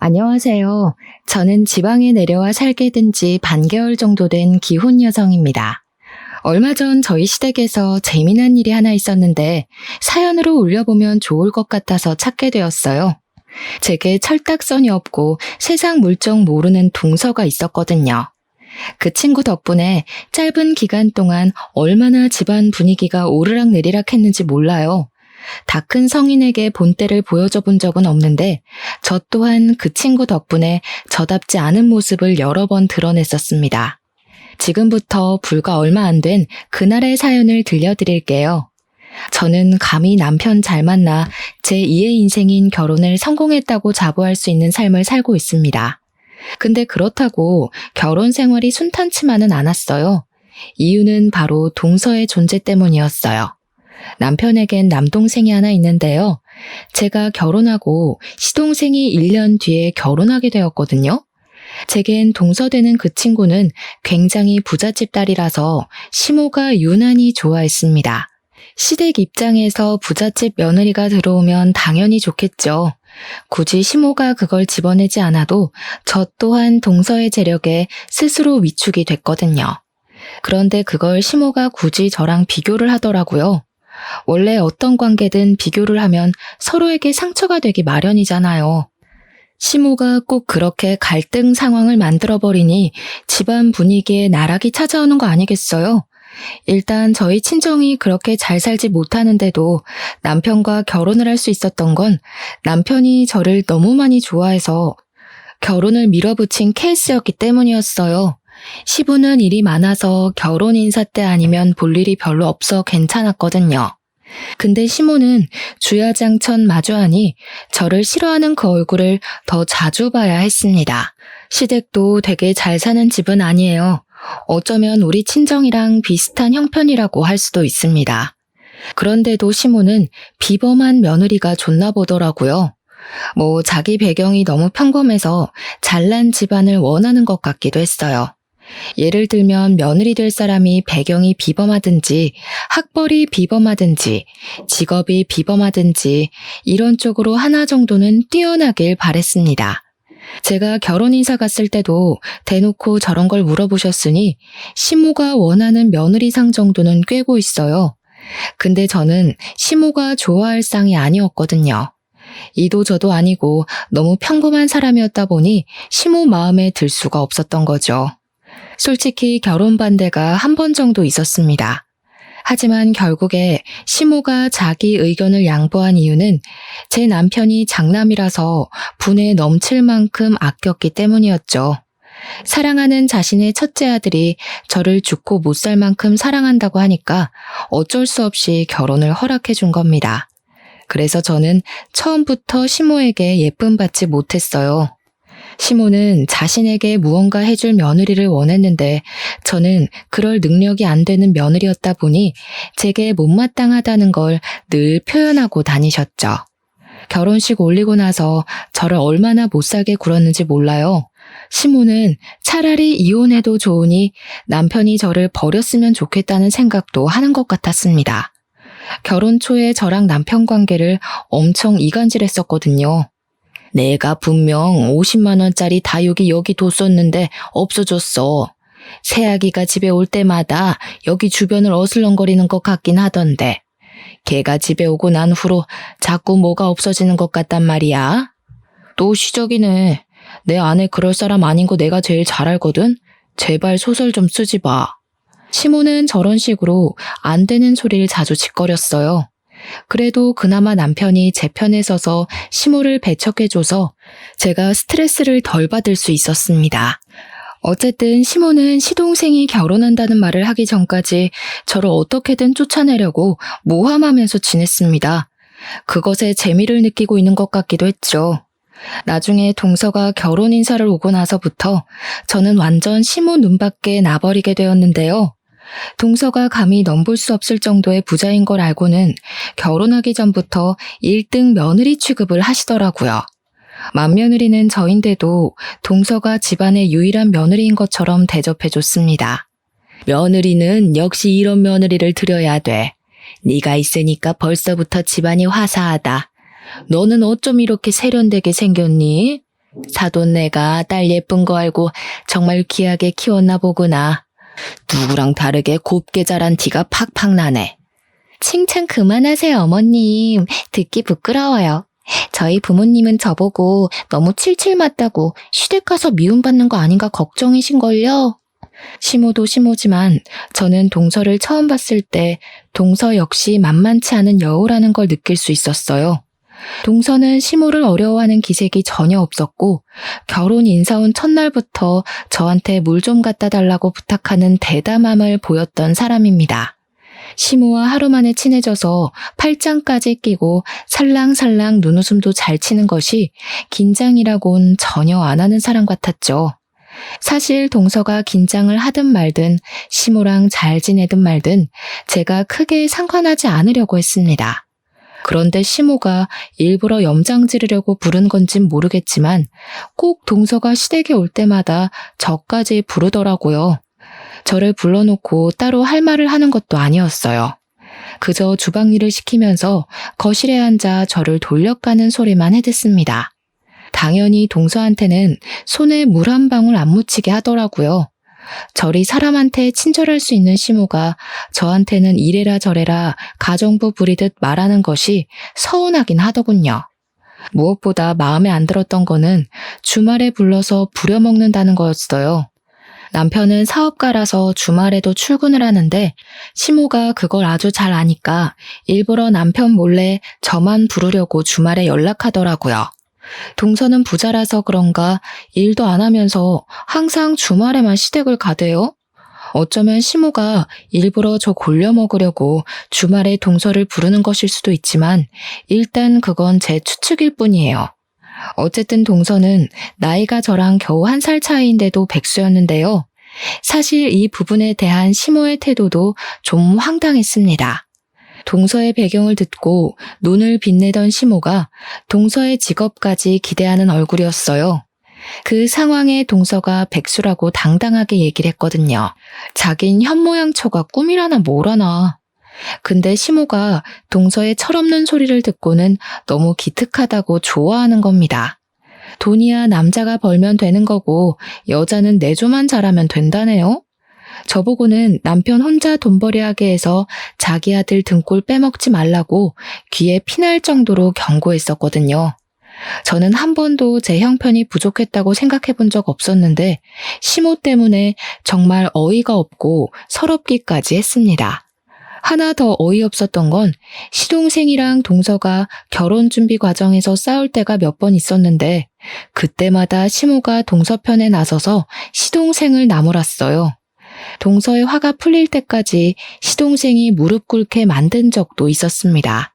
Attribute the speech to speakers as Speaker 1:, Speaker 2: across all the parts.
Speaker 1: 안녕하세요. 저는 지방에 내려와 살게 된 지 반개월 정도 된 기혼 여성입니다. 얼마 전 저희 시댁에서 재미난 일이 하나 있었는데 사연으로 올려보면 좋을 것 같아서 찾게 되었어요. 제게 철딱선이 없고 세상 물정 모르는 동서가 있었거든요. 그 친구 덕분에 짧은 기간 동안 얼마나 집안 분위기가 오르락내리락 했는지 몰라요. 다 큰 성인에게 본때를 보여줘 본 적은 없는데 저 또한 그 친구 덕분에 저답지 않은 모습을 여러 번 드러냈었습니다. 지금부터 불과 얼마 안 된 그날의 사연을 들려드릴게요. 저는 감히 남편 잘 만나 제2의 인생인 결혼을 성공했다고 자부할 수 있는 삶을 살고 있습니다. 근데 그렇다고 결혼 생활이 순탄치만은 않았어요. 이유는 바로 동서의 존재 때문이었어요. 남편에겐 남동생이 하나 있는데요. 제가 결혼하고 시동생이 1년 뒤에 결혼하게 되었거든요. 제겐 동서되는 그 친구는 굉장히 부잣집 딸이라서 시모가 유난히 좋아했습니다. 시댁 입장에서 부잣집 며느리가 들어오면 당연히 좋겠죠. 굳이 시모가 그걸 집어내지 않아도 저 또한 동서의 재력에 스스로 위축이 됐거든요. 그런데 그걸 시모가 굳이 저랑 비교를 하더라고요. 원래 어떤 관계든 비교를 하면 서로에게 상처가 되기 마련이잖아요. 시모가 꼭 그렇게 갈등 상황을 만들어버리니 집안 분위기에 나락이 찾아오는 거 아니겠어요? 일단 저희 친정이 그렇게 잘 살지 못하는데도 남편과 결혼을 할 수 있었던 건 남편이 저를 너무 많이 좋아해서 결혼을 밀어붙인 케이스였기 때문이었어요. 시부는 일이 많아서 결혼 인사 때 아니면 볼 일이 별로 없어 괜찮았거든요. 근데 시모는 주야장천 마주하니 저를 싫어하는 그 얼굴을 더 자주 봐야 했습니다. 시댁도 되게 잘 사는 집은 아니에요. 어쩌면 우리 친정이랑 비슷한 형편이라고 할 수도 있습니다. 그런데도 시모는 비범한 며느리가 좋나 보더라고요. 자기 배경이 너무 평범해서 잘난 집안을 원하는 것 같기도 했어요. 예를 들면 며느리 될 사람이 배경이 비범하든지 학벌이 비범하든지 직업이 비범하든지 이런 쪽으로 하나 정도는 뛰어나길 바랬습니다. 제가 결혼 인사 갔을 때도 대놓고 저런 걸 물어보셨으니 시모가 원하는 며느리상 정도는 꿰고 있어요. 근데 저는 시모가 좋아할 상이 아니었거든요. 이도 저도 아니고 너무 평범한 사람이었다 보니 시모 마음에 들 수가 없었던 거죠. 솔직히 결혼 반대가 한 번 정도 있었습니다. 하지만 결국에 시모가 자기 의견을 양보한 이유는 제 남편이 장남이라서 분에 넘칠 만큼 아꼈기 때문이었죠. 사랑하는 자신의 첫째 아들이 저를 죽고 못 살 만큼 사랑한다고 하니까 어쩔 수 없이 결혼을 허락해 준 겁니다. 그래서 저는 처음부터 시모에게 예쁨 받지 못했어요. 시모는 자신에게 무언가 해줄 며느리를 원했는데 저는 그럴 능력이 안 되는 며느리였다 보니 제게 못마땅하다는 걸 늘 표현하고 다니셨죠. 결혼식 올리고 나서 저를 얼마나 못살게 굴었는지 몰라요. 시모는 차라리 이혼해도 좋으니 남편이 저를 버렸으면 좋겠다는 생각도 하는 것 같았습니다. 결혼 초에 저랑 남편 관계를 엄청 이간질했었거든요. 내가 분명 50만 원짜리 다육이 여기 뒀었는데 없어졌어. 새아기가 집에 올 때마다 여기 주변을 어슬렁거리는 것 같긴 하던데 걔가 집에 오고 난 후로 자꾸 뭐가 없어지는 것 같단 말이야. 또 시적이네. 내 아내 그럴 사람 아닌 거 내가 제일 잘 알거든. 제발 소설 좀 쓰지 마. 시모는 저런 식으로 안 되는 소리를 자주 짓거렸어요. 그래도 그나마 남편이 제 편에 서서 시모를 배척해줘서 제가 스트레스를 덜 받을 수 있었습니다. 어쨌든 시모는 시동생이 결혼한다는 말을 하기 전까지 저를 어떻게든 쫓아내려고 모함하면서 지냈습니다. 그것에 재미를 느끼고 있는 것 같기도 했죠. 나중에 동서가 결혼 인사를 오고 나서부터 저는 완전 시모 눈밖에 나버리게 되었는데요. 동서가 감히 넘볼 수 없을 정도의 부자인 걸 알고는 결혼하기 전부터 1등 며느리 취급을 하시더라고요. 맏며느리는 저인데도 동서가 집안의 유일한 며느리인 것처럼 대접해줬습니다. 며느리는 역시 이런 며느리를 들여야 돼. 네가 있으니까 벌써부터 집안이 화사하다. 너는 어쩜 이렇게 세련되게 생겼니? 사돈 내가 딸 예쁜 거 알고 정말 귀하게 키웠나 보구나. 누구랑 다르게 곱게 자란 티가 팍팍 나네. 칭찬 그만하세요, 어머님. 듣기 부끄러워요. 저희 부모님은 저보고 너무 칠칠 맞다고 시댁 가서 미움받는 거 아닌가 걱정이신걸요? 시모도 시모지만 저는 동서를 처음 봤을 때 동서 역시 만만치 않은 여우라는 걸 느낄 수 있었어요. 동서는 시모를 어려워하는 기색이 전혀 없었고 결혼 인사 온 첫날부터 저한테 물 좀 갖다 달라고 부탁하는 대담함을 보였던 사람입니다. 시모와 하루 만에 친해져서 팔짱까지 끼고 살랑살랑 눈웃음도 잘 치는 것이 긴장이라곤 전혀 안 하는 사람 같았죠. 사실 동서가 긴장을 하든 말든 시모랑 잘 지내든 말든 제가 크게 상관하지 않으려고 했습니다. 그런데 시모가 일부러 염장 지르려고 부른 건진 모르겠지만 꼭 동서가 시댁에 올 때마다 저까지 부르더라고요. 저를 불러놓고 따로 할 말을 하는 것도 아니었어요. 그저 주방 일을 시키면서 거실에 앉아 저를 돌려가는 소리만 해댔습니다. 당연히 동서한테는 손에 물 한 방울 안 묻히게 하더라고요. 저리 사람한테 친절할 수 있는 시모가 저한테는 이래라 저래라 가정부 부리듯 말하는 것이 서운하긴 하더군요. 무엇보다 마음에 안 들었던 거는 주말에 불러서 부려먹는다는 거였어요. 남편은 사업가라서 주말에도 출근을 하는데 시모가 그걸 아주 잘 아니까 일부러 남편 몰래 저만 부르려고 주말에 연락하더라고요. 동서는 부자라서 그런가 일도 안 하면서 항상 주말에만 시댁을 가대요. 어쩌면 시모가 일부러 저 골려 먹으려고 주말에 동서를 부르는 것일 수도 있지만 일단 그건 제 추측일 뿐이에요. 어쨌든 동서는 나이가 저랑 겨우 1살 차이인데도 백수였는데요. 사실 이 부분에 대한 시모의 태도도 좀 황당했습니다. 동서의 배경을 듣고 눈을 빛내던 시모가 동서의 직업까지 기대하는 얼굴이었어요. 그 상황에 동서가 백수라고 당당하게 얘기를 했거든요. 자긴 현모양처가 꿈이라나 뭐라나. 근데 시모가 동서의 철없는 소리를 듣고는 너무 기특하다고 좋아하는 겁니다. 돈이야 남자가 벌면 되는 거고 여자는 내조만 잘하면 된다네요. 저보고는 남편 혼자 돈벌이 하게 해서 자기 아들 등골 빼먹지 말라고 귀에 피날 정도로 경고했었거든요. 저는 한 번도 제 형편이 부족했다고 생각해 본 적 없었는데 시모 때문에 정말 어이가 없고 서럽기까지 했습니다. 하나 더 어이없었던 건 시동생이랑 동서가 결혼 준비 과정에서 싸울 때가 몇 번 있었는데 그때마다 시모가 동서 편에 나서서 시동생을 나무랐어요. 동서의 화가 풀릴 때까지 시동생이 무릎 꿇게 만든 적도 있었습니다.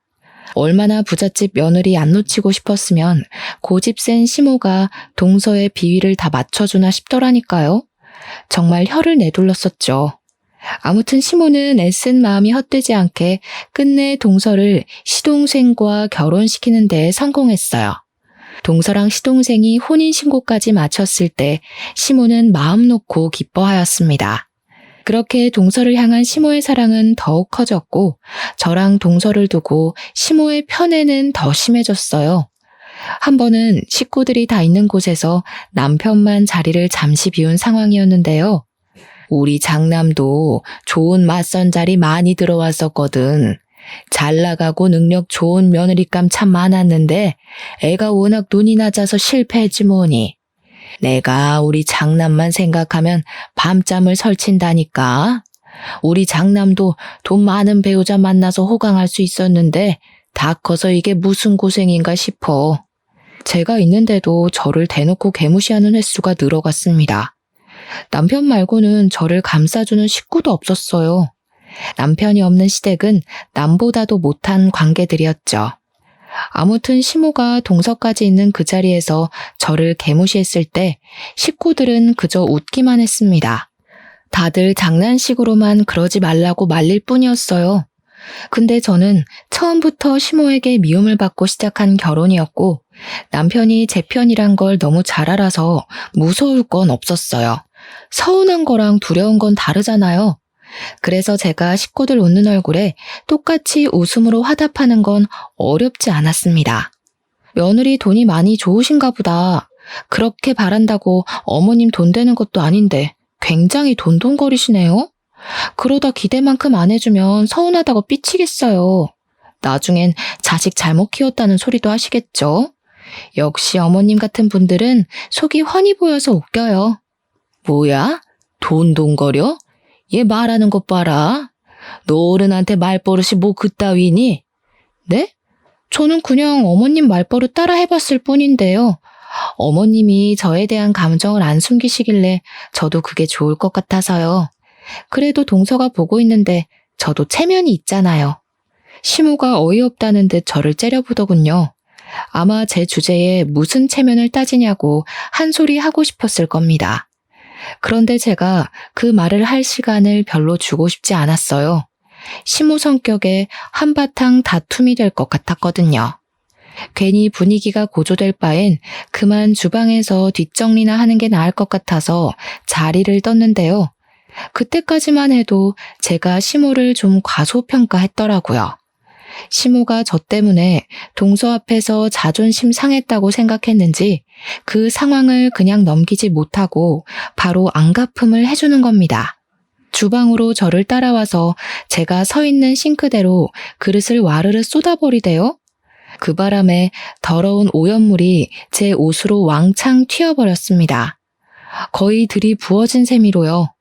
Speaker 1: 얼마나 부잣집 며느리 안 놓치고 싶었으면 고집 센 시모가 동서의 비위를 다 맞춰주나 싶더라니까요. 정말 혀를 내둘렀었죠. 아무튼 시모는 애쓴 마음이 헛되지 않게 끝내 동서를 시동생과 결혼시키는 데 성공했어요. 동서랑 시동생이 혼인신고까지 마쳤을 때 시모는 마음 놓고 기뻐하였습니다. 그렇게 동서를 향한 시모의 사랑은 더욱 커졌고 저랑 동서를 두고 시모의 편애는 더 심해졌어요. 한 번은 식구들이 다 있는 곳에서 남편만 자리를 잠시 비운 상황이었는데요. 우리 장남도 좋은 맞선 자리 많이 들어왔었거든. 잘 나가고 능력 좋은 며느리감 참 많았는데 애가 워낙 눈이 낮아서 실패했지 뭐니. 내가 우리 장남만 생각하면 밤잠을 설친다니까. 우리 장남도 돈 많은 배우자 만나서 호강할 수 있었는데 다 커서 이게 무슨 고생인가 싶어. 제가 있는데도 저를 대놓고 개무시하는 횟수가 늘어갔습니다. 남편 말고는 저를 감싸주는 식구도 없었어요. 남편이 없는 시댁은 남보다도 못한 관계들이었죠. 아무튼 시모가 동서까지 있는 그 자리에서 저를 개무시했을 때 식구들은 그저 웃기만 했습니다. 다들 장난식으로만 그러지 말라고 말릴 뿐이었어요. 근데 저는 처음부터 시모에게 미움을 받고 시작한 결혼이었고 남편이 제 편이란 걸 너무 잘 알아서 무서울 건 없었어요. 서운한 거랑 두려운 건 다르잖아요. 그래서 제가 식구들 웃는 얼굴에 똑같이 웃음으로 화답하는 건 어렵지 않았습니다. 며느리 돈이 많이 좋으신가 보다. 그렇게 바란다고 어머님 돈 되는 것도 아닌데 굉장히 돈돈거리시네요. 그러다 기대만큼 안 해주면 서운하다고 삐치겠어요. 나중엔 자식 잘못 키웠다는 소리도 하시겠죠? 역시 어머님 같은 분들은 속이 훤히 보여서 웃겨요. 뭐야? 돈돈거려? 얘 말하는 것 봐라. 너 어른한테 말버릇이 뭐 그따위니? 네? 저는 그냥 어머님 말버릇 따라 해봤을 뿐인데요. 어머님이 저에 대한 감정을 안 숨기시길래 저도 그게 좋을 것 같아서요. 그래도 동서가 보고 있는데 저도 체면이 있잖아요. 시모가 어이없다는 듯 저를 째려보더군요. 아마 제 주제에 무슨 체면을 따지냐고 한 소리 하고 싶었을 겁니다. 그런데 제가 그 말을 할 시간을 별로 주고 싶지 않았어요. 시모 성격에 한바탕 다툼이 될 것 같았거든요. 괜히 분위기가 고조될 바엔 그만 주방에서 뒷정리나 하는 게 나을 것 같아서 자리를 떴는데요. 그때까지만 해도 제가 시모를 좀 과소평가했더라고요. 시모가 저 때문에 동서 앞에서 자존심 상했다고 생각했는지 그 상황을 그냥 넘기지 못하고 바로 안갚음을 해주는 겁니다. 주방으로 저를 따라와서 제가 서 있는 싱크대로 그릇을 와르르 쏟아버리대요. 그 바람에 더러운 오염물이 제 옷으로 왕창 튀어버렸습니다. 거의 들이부어진 셈이로요.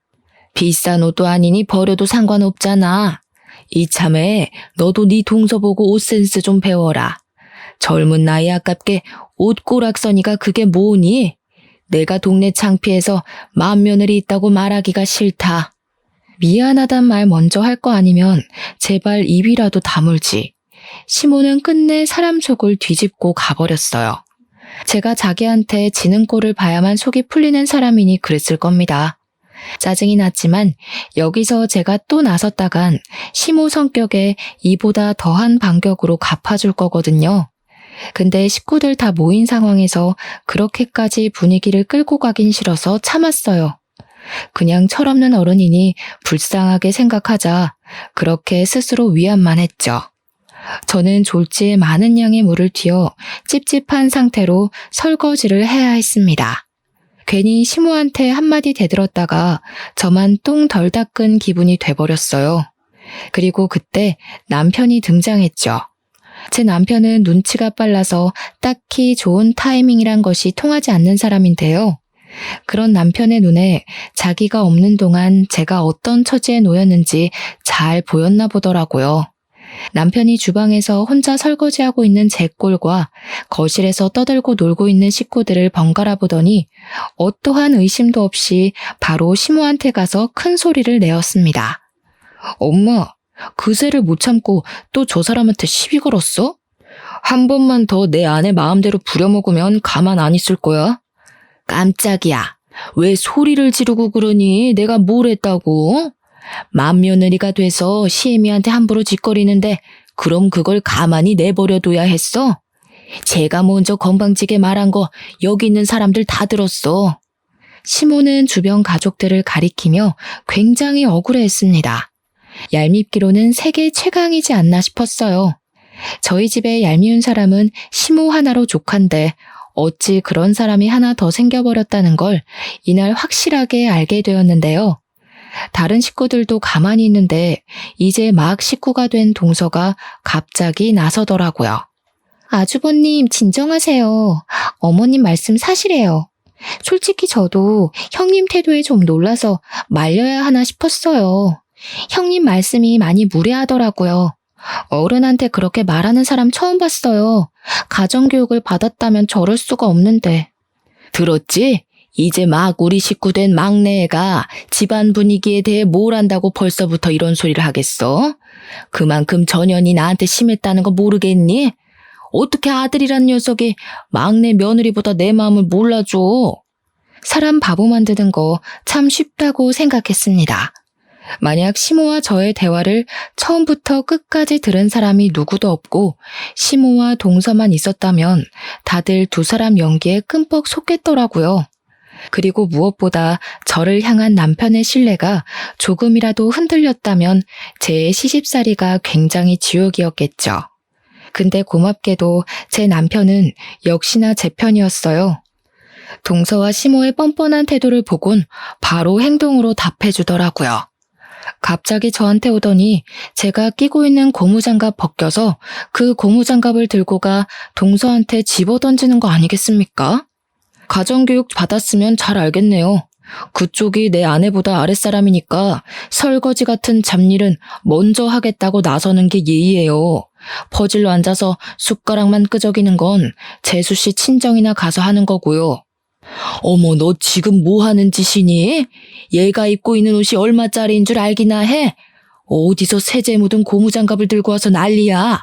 Speaker 1: 비싼 옷도 아니니 버려도 상관없잖아. 이참에 너도 네 동서 보고 옷 센스 좀 배워라. 젊은 나이 아깝게 옷 꼬락서니가 그게 뭐니? 내가 동네 창피해서 맏며느리 있다고 말하기가 싫다. 미안하단 말 먼저 할 거 아니면 제발 입이라도 다물지. 시모는 끝내 사람 속을 뒤집고 가버렸어요. 제가 자기한테 지는 꼴을 봐야만 속이 풀리는 사람이니 그랬을 겁니다. 짜증이 났지만 여기서 제가 또 나섰다간 시모 성격에 이보다 더한 반격으로 갚아줄 거거든요. 근데 식구들 다 모인 상황에서 그렇게까지 분위기를 끌고 가긴 싫어서 참았어요. 그냥 철없는 어른이니 불쌍하게 생각하자 그렇게 스스로 위안만 했죠. 저는 졸지에 많은 양의 물을 튀어 찝찝한 상태로 설거지를 해야 했습니다. 괜히 시모한테 한마디 대들었다가 저만 똥 덜 닦은 기분이 돼버렸어요. 그리고 그때 남편이 등장했죠. 제 남편은 눈치가 빨라서 딱히 좋은 타이밍이란 것이 통하지 않는 사람인데요. 그런 남편의 눈에 자기가 없는 동안 제가 어떤 처지에 놓였는지 잘 보였나 보더라고요. 남편이 주방에서 혼자 설거지하고 있는 제 꼴과 거실에서 떠들고 놀고 있는 식구들을 번갈아 보더니 어떠한 의심도 없이 바로 시모한테 가서 큰 소리를 내었습니다. 엄마, 그새를 못 참고 또 저 사람한테 시비 걸었어? 한 번만 더 내 아내 마음대로 부려먹으면 가만 안 있을 거야. 깜짝이야. 왜 소리를 지르고 그러니? 내가 뭘 했다고? 맏며느리가 돼서 시애미한테 함부로 짓거리는데 그럼 그걸 가만히 내버려둬야 했어? 제가 먼저 건방지게 말한 거 여기 있는 사람들 다 들었어. 시모는 주변 가족들을 가리키며 굉장히 억울해했습니다. 얄밉기로는 세계 최강이지 않나 싶었어요. 저희 집에 얄미운 사람은 시모 하나로 족한데 어찌 그런 사람이 하나 더 생겨버렸다는 걸 이날 확실하게 알게 되었는데요. 다른 식구들도 가만히 있는데 이제 막 식구가 된 동서가 갑자기 나서더라고요. 아주버님 진정하세요. 어머님 말씀 사실이에요. 솔직히 저도 형님 태도에 좀 놀라서 말려야 하나 싶었어요. 형님 말씀이 많이 무례하더라고요. 어른한테 그렇게 말하는 사람 처음 봤어요. 가정교육을 받았다면 저럴 수가 없는데. 들었지? 이제 막 우리 식구 된 막내 애가 집안 분위기에 대해 뭘 안다고 벌써부터 이런 소리를 하겠어? 그만큼 전연이 나한테 심했다는 거 모르겠니? 어떻게 아들이란 녀석이 막내 며느리보다 내 마음을 몰라줘? 사람 바보 만드는 거 참 쉽다고 생각했습니다. 만약 시모와 저의 대화를 처음부터 끝까지 들은 사람이 누구도 없고 시모와 동서만 있었다면 다들 두 사람 연기에 끔뻑 속겠더라고요. 그리고 무엇보다 저를 향한 남편의 신뢰가 조금이라도 흔들렸다면 제 시집살이가 굉장히 지옥이었겠죠. 근데 고맙게도 제 남편은 역시나 제 편이었어요. 동서와 시모의 뻔뻔한 태도를 보곤 바로 행동으로 답해주더라고요. 갑자기 저한테 오더니 제가 끼고 있는 고무장갑 벗겨서 그 고무장갑을 들고 가 동서한테 집어던지는 거 아니겠습니까? 가정교육 받았으면 잘 알겠네요. 그쪽이 내 아내보다 아랫사람이니까 설거지 같은 잡일은 먼저 하겠다고 나서는 게 예의예요. 퍼질러 앉아서 숟가락만 끄적이는 건 재수씨 친정이나 가서 하는 거고요. 어머, 너 지금 뭐 하는 짓이니? 얘가 입고 있는 옷이 얼마짜리인 줄 알기나 해? 어디서 세제 묻은 고무장갑을 들고 와서 난리야.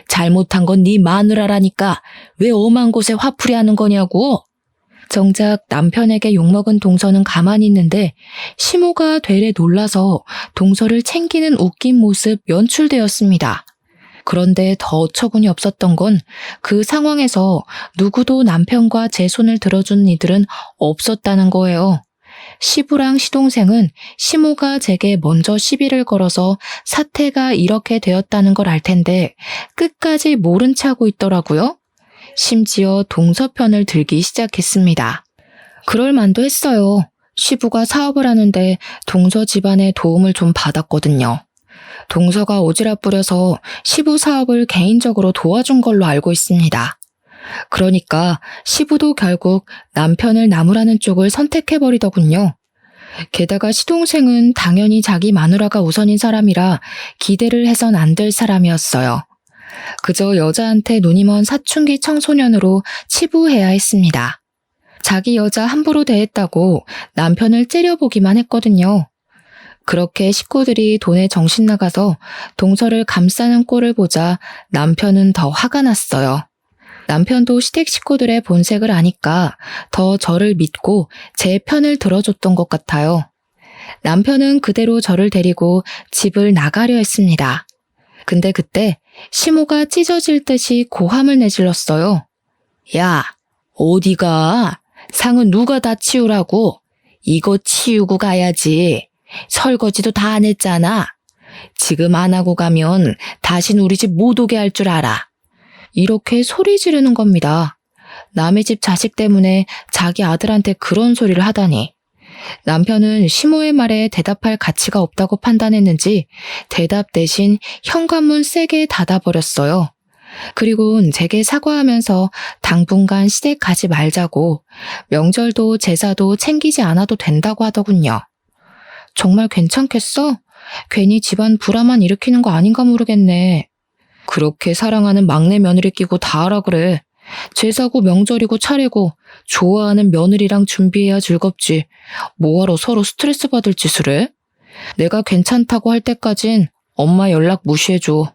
Speaker 1: 잘못한 건 네 마누라라니까 왜 엄한 곳에 화풀이 하는 거냐고. 정작 남편에게 욕먹은 동서는 가만히 있는데 시모가 되레 놀라서 동서를 챙기는 웃긴 모습 연출되었습니다. 그런데 더 어처구니 없었던 건 그 상황에서 누구도 남편과 제 손을 들어준 이들은 없었다는 거예요. 시부랑 시동생은 시모가 제게 먼저 시비를 걸어서 사태가 이렇게 되었다는 걸 알 텐데 끝까지 모른 체 하고 있더라고요. 심지어 동서 편을 들기 시작했습니다. 그럴 만도 했어요. 시부가 사업을 하는데 동서 집안의 도움을 좀 받았거든요. 동서가 오지랖 부려서 시부 사업을 개인적으로 도와준 걸로 알고 있습니다. 그러니까 시부도 결국 남편을 나무라는 쪽을 선택해버리더군요. 게다가 시동생은 당연히 자기 마누라가 우선인 사람이라 기대를 해선 안 될 사람이었어요. 그저 여자한테 눈이 먼 사춘기 청소년으로 치부해야 했습니다. 자기 여자 함부로 대했다고 남편을 째려보기만 했거든요. 그렇게 식구들이 돈에 정신 나가서 동서를 감싸는 꼴을 보자 남편은 더 화가 났어요. 남편도 시댁 식구들의 본색을 아니까 더 저를 믿고 제 편을 들어줬던 것 같아요. 남편은 그대로 저를 데리고 집을 나가려 했습니다. 근데 그때 시모가 찢어질 듯이 고함을 내질렀어요. 야, 어디가? 상은 누가 다 치우라고? 이거 치우고 가야지. 설거지도 다 안 했잖아. 지금 안 하고 가면 다신 우리 집 못 오게 할 줄 알아. 이렇게 소리 지르는 겁니다. 남의 집 자식 때문에 자기 아들한테 그런 소리를 하다니. 남편은 시모의 말에 대답할 가치가 없다고 판단했는지 대답 대신 현관문 세게 닫아버렸어요. 그리고는 제게 사과하면서 당분간 시댁 가지 말자고 명절도 제사도 챙기지 않아도 된다고 하더군요. 정말 괜찮겠어? 괜히 집안 불화만 일으키는 거 아닌가 모르겠네. 그렇게 사랑하는 막내 며느리 끼고 다 하라 그래. 제사고 명절이고 차례고 좋아하는 며느리랑 준비해야 즐겁지. 뭐하러 서로 스트레스 받을 짓을 해? 내가 괜찮다고 할 때까진 엄마 연락 무시해줘.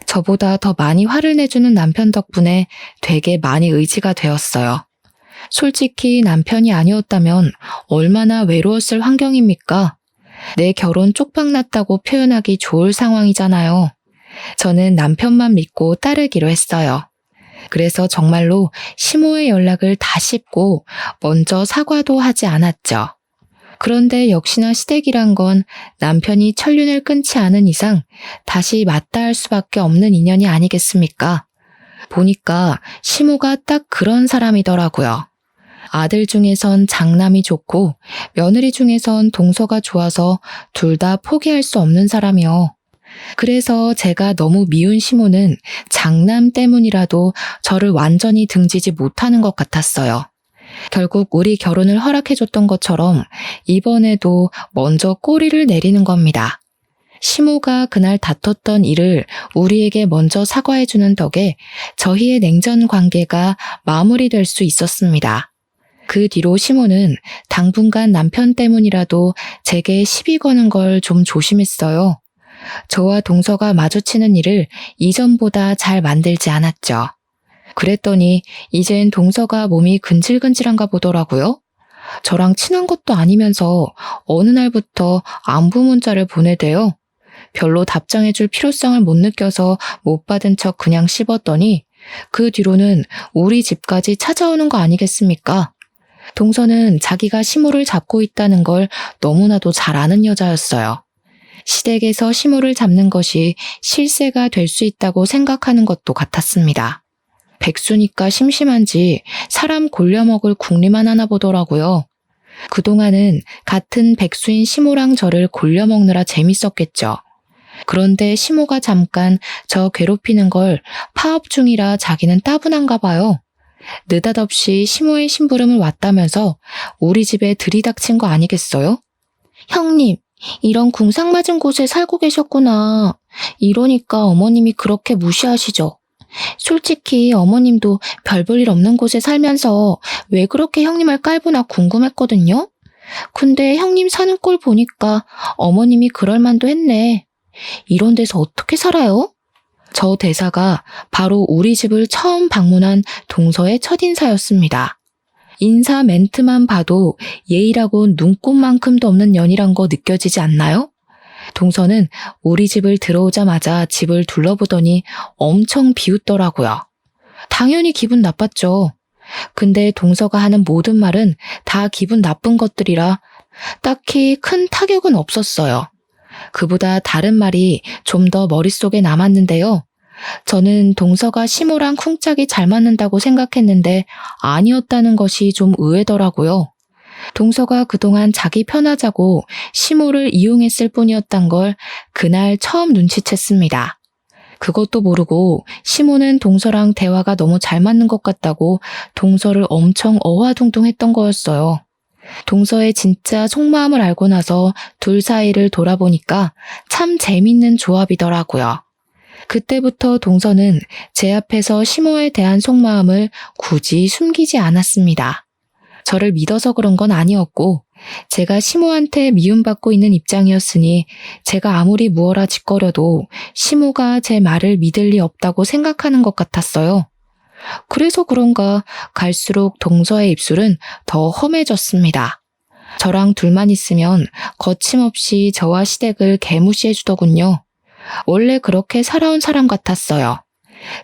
Speaker 1: 저보다 더 많이 화를 내주는 남편 덕분에 되게 많이 의지가 되었어요. 솔직히 남편이 아니었다면 얼마나 외로웠을 환경입니까? 내 결혼 쪽박났다고 표현하기 좋을 상황이잖아요. 저는 남편만 믿고 따르기로 했어요. 그래서 정말로 시모의 연락을 다 씹고 먼저 사과도 하지 않았죠. 그런데 역시나 시댁이란 건 남편이 천륜을 끊지 않은 이상 다시 맞닿을 수밖에 없는 인연이 아니겠습니까? 보니까 시모가 딱 그런 사람이더라고요. 아들 중에선 장남이 좋고 며느리 중에선 동서가 좋아서 둘 다 포기할 수 없는 사람이요. 그래서 제가 너무 미운 시모는 장남 때문이라도 저를 완전히 등지지 못하는 것 같았어요. 결국 우리 결혼을 허락해줬던 것처럼 이번에도 먼저 꼬리를 내리는 겁니다. 시모가 그날 다퉜던 일을 우리에게 먼저 사과해주는 덕에 저희의 냉전 관계가 마무리될 수 있었습니다. 그 뒤로 시모는 당분간 남편 때문이라도 제게 시비 거는 걸 좀 조심했어요. 저와 동서가 마주치는 일을 이전보다 잘 만들지 않았죠. 그랬더니 이젠 동서가 몸이 근질근질한가 보더라고요. 저랑 친한 것도 아니면서 어느 날부터 안부 문자를 보내대요. 별로 답장해줄 필요성을 못 느껴서 못 받은 척 그냥 씹었더니 그 뒤로는 우리 집까지 찾아오는 거 아니겠습니까? 동서는 자기가 시모를 잡고 있다는 걸 너무나도 잘 아는 여자였어요. 시댁에서 시모를 잡는 것이 실세가 될 수 있다고 생각하는 것도 같았습니다. 백수니까 심심한지 사람 골려먹을 궁리만 하나 보더라고요. 그동안은 같은 백수인 시모랑 저를 골려먹느라 재밌었겠죠. 그런데 시모가 잠깐 저 괴롭히는 걸 파업 중이라 자기는 따분한가 봐요. 느닷없이 시모의 심부름을 왔다면서 우리 집에 들이닥친 거 아니겠어요? 형님, 이런 궁상맞은 곳에 살고 계셨구나. 이러니까 어머님이 그렇게 무시하시죠. 솔직히 어머님도 별 볼 일 없는 곳에 살면서 왜 그렇게 형님을 깔보나 궁금했거든요. 근데 형님 사는 꼴 보니까 어머님이 그럴 만도 했네. 이런 데서 어떻게 살아요? 저 대사가 바로 우리 집을 처음 방문한 동서의 첫인사였습니다. 인사 멘트만 봐도 예의라고 눈꼽만큼도 없는 년이란 거 느껴지지 않나요? 동서는 우리 집을 들어오자마자 집을 둘러보더니 엄청 비웃더라고요. 당연히 기분 나빴죠. 근데 동서가 하는 모든 말은 다 기분 나쁜 것들이라 딱히 큰 타격은 없었어요. 그보다 다른 말이 좀 더 머릿속에 남았는데요. 저는 동서가 시모랑 쿵짝이 잘 맞는다고 생각했는데 아니었다는 것이 좀 의외더라고요. 동서가 그동안 자기 편하자고 시모를 이용했을 뿐이었단 걸 그날 처음 눈치챘습니다. 그것도 모르고 시모는 동서랑 대화가 너무 잘 맞는 것 같다고 동서를 엄청 어화둥둥했던 거였어요. 동서의 진짜 속마음을 알고 나서 둘 사이를 돌아보니까 참 재밌는 조합이더라고요. 그때부터 동서는 제 앞에서 시모에 대한 속마음을 굳이 숨기지 않았습니다. 저를 믿어서 그런 건 아니었고 제가 시모한테 미움받고 있는 입장이었으니 제가 아무리 무어라 짓거려도 시모가 제 말을 믿을 리 없다고 생각하는 것 같았어요. 그래서 그런가 갈수록 동서의 입술은 더 험해졌습니다. 저랑 둘만 있으면 거침없이 저와 시댁을 개무시해주더군요. 원래 그렇게 살아온 사람 같았어요.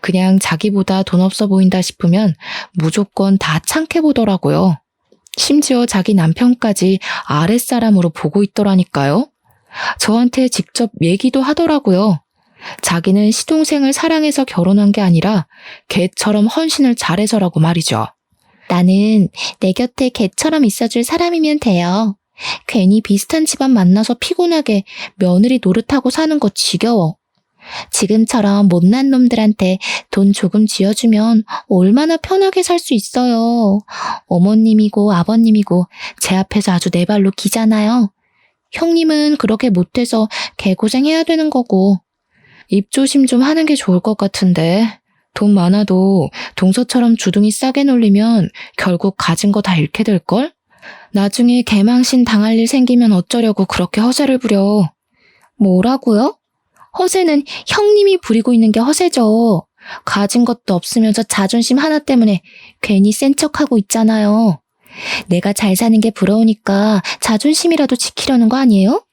Speaker 1: 그냥 자기보다 돈 없어 보인다 싶으면 무조건 다 창해 보더라고요. 심지어 자기 남편까지 아랫사람으로 보고 있더라니까요. 저한테 직접 얘기도 하더라고요. 자기는 시동생을 사랑해서 결혼한 게 아니라 개처럼 헌신을 잘해서라고 말이죠. 나는 내 곁에 개처럼 있어줄 사람이면 돼요. 괜히 비슷한 집안 만나서 피곤하게 며느리 노릇하고 사는 거 지겨워. 지금처럼 못난 놈들한테 돈 조금 쥐어주면 얼마나 편하게 살 수 있어요. 어머님이고 아버님이고 제 앞에서 아주 내 발로 기잖아요. 형님은 그렇게 못해서 개고생해야 되는 거고. 입조심 좀 하는 게 좋을 것 같은데 돈 많아도 동서처럼 주둥이 싸게 놀리면 결국 가진 거 다 잃게 될걸? 나중에 개망신 당할 일 생기면 어쩌려고 그렇게 허세를 부려. 뭐라고요? 허세는 형님이 부리고 있는 게 허세죠. 가진 것도 없으면서 자존심 하나 때문에 괜히 센 척하고 있잖아요. 내가 잘 사는 게 부러우니까 자존심이라도 지키려는 거 아니에요?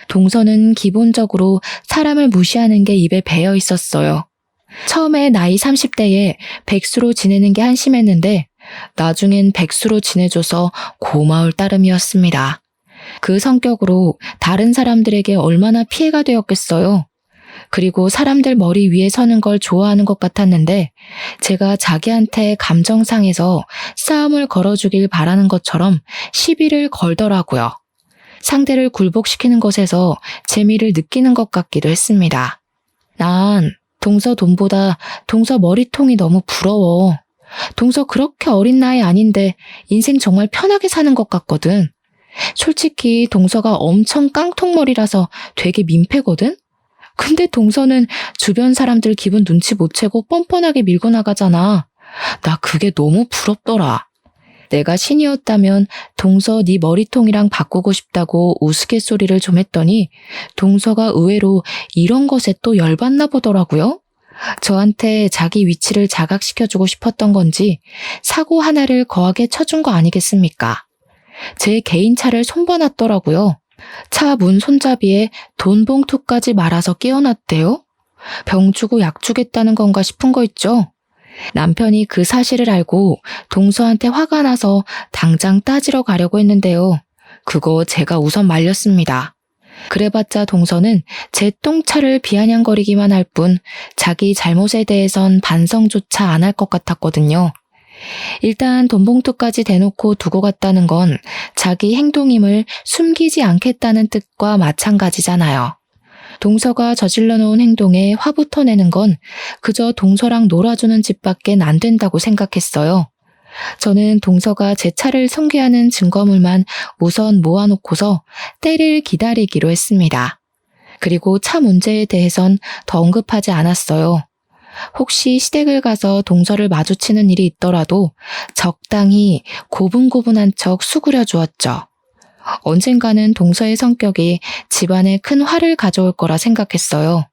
Speaker 1: 동서는 기본적으로 사람을 무시하는 게 입에 배어 있었어요. 처음에 나이 30대에 백수로 지내는 게 한심했는데 나중엔 백수로 지내줘서 고마울 따름이었습니다. 그 성격으로 다른 사람들에게 얼마나 피해가 되었겠어요. 그리고 사람들 머리 위에 서는 걸 좋아하는 것 같았는데 제가 자기한테 감정 상해서 싸움을 걸어주길 바라는 것처럼 시비를 걸더라고요. 상대를 굴복시키는 것에서 재미를 느끼는 것 같기도 했습니다. 난 동서 돈보다 동서 머리통이 너무 부러워. 동서 그렇게 어린 나이 아닌데 인생 정말 편하게 사는 것 같거든. 솔직히 동서가 엄청 깡통머리라서 되게 민폐거든? 근데 동서는 주변 사람들 기분 눈치 못 채고 뻔뻔하게 밀고 나가잖아. 나 그게 너무 부럽더라. 내가 신이었다면 동서 네 머리통이랑 바꾸고 싶다고 우스갯소리를 좀 했더니 동서가 의외로 이런 것에 또 열받나 보더라고요. 저한테 자기 위치를 자각시켜주고 싶었던 건지 사고 하나를 거하게 쳐준 거 아니겠습니까? 제 개인차를 손봐놨더라고요. 차 문 손잡이에 돈 봉투까지 말아서 끼워놨대요. 병 주고 약 주겠다는 건가 싶은 거 있죠. 남편이 그 사실을 알고 동서한테 화가 나서 당장 따지러 가려고 했는데요. 그거 제가 우선 말렸습니다. 그래봤자 동서는 제 똥차를 비아냥거리기만 할 뿐 자기 잘못에 대해선 반성조차 안 할 것 같았거든요. 일단 돈 봉투까지 대놓고 두고 갔다는 건 자기 행동임을 숨기지 않겠다는 뜻과 마찬가지잖아요. 동서가 저질러 놓은 행동에 화부터 내는 건 그저 동서랑 놀아주는 집밖엔 안 된다고 생각했어요. 저는 동서가 제 차를 손괴하는 증거물만 우선 모아놓고서 때를 기다리기로 했습니다. 그리고 차 문제에 대해선 더 언급하지 않았어요. 혹시 시댁을 가서 동서를 마주치는 일이 있더라도 적당히 고분고분한 척 수그려 주었죠. 언젠가는 동서의 성격이 집안에 큰 화를 가져올 거라 생각했어요.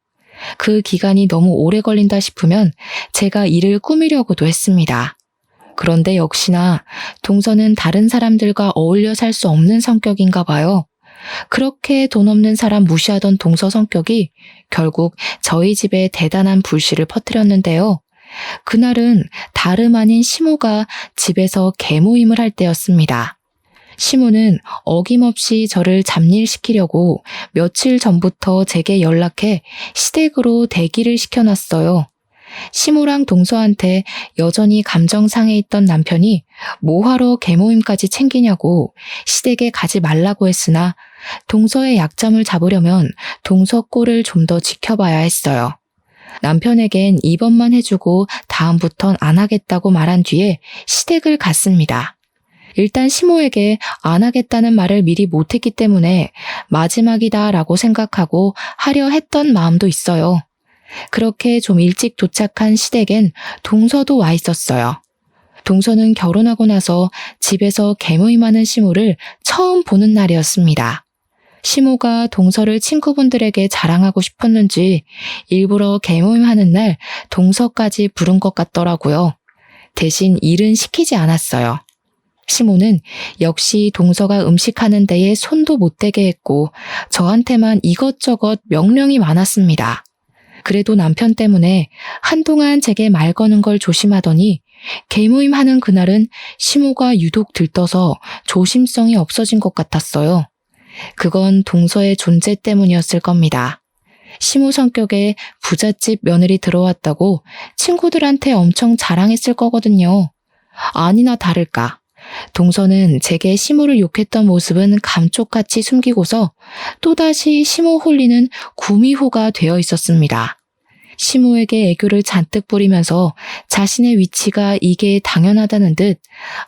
Speaker 1: 그 기간이 너무 오래 걸린다 싶으면 제가 일을 꾸미려고도 했습니다. 그런데 역시나 동서는 다른 사람들과 어울려 살 수 없는 성격인가 봐요. 그렇게 돈 없는 사람 무시하던 동서 성격이 결국 저희 집에 대단한 불씨를 퍼뜨렸는데요. 그날은 다름 아닌 시모가 집에서 개모임을 할 때였습니다. 시모는 어김없이 저를 잡일시키려고 며칠 전부터 제게 연락해 시댁으로 대기를 시켜놨어요. 시모랑 동서한테 여전히 감정 상해 있던 남편이 뭐하러 개모임까지 챙기냐고 시댁에 가지 말라고 했으나 동서의 약점을 잡으려면 동서 꼴을 좀 더 지켜봐야 했어요. 남편에겐 이번만 해주고 다음부턴 안 하겠다고 말한 뒤에 시댁을 갔습니다. 일단 시모에게 안 하겠다는 말을 미리 못했기 때문에 마지막이다라고 생각하고 하려 했던 마음도 있어요. 그렇게 좀 일찍 도착한 시댁엔 동서도 와 있었어요. 동서는 결혼하고 나서 집에서 개모임하는 시모를 처음 보는 날이었습니다. 시모가 동서를 친구분들에게 자랑하고 싶었는지 일부러 개모임하는 날 동서까지 부른 것 같더라고요. 대신 일은 시키지 않았어요. 시모는 역시 동서가 음식하는 데에 손도 못 대게 했고 저한테만 이것저것 명령이 많았습니다. 그래도 남편 때문에 한동안 제게 말 거는 걸 조심하더니 개모임 하는 그날은 시모가 유독 들떠서 조심성이 없어진 것 같았어요. 그건 동서의 존재 때문이었을 겁니다. 시모 성격에 부잣집 며느리 들어왔다고 친구들한테 엄청 자랑했을 거거든요. 아니나 다를까. 동서는 제게 시모를 욕했던 모습은 감쪽같이 숨기고서 또다시 시모 홀리는 구미호가 되어 있었습니다. 시모에게 애교를 잔뜩 부리면서 자신의 위치가 이게 당연하다는 듯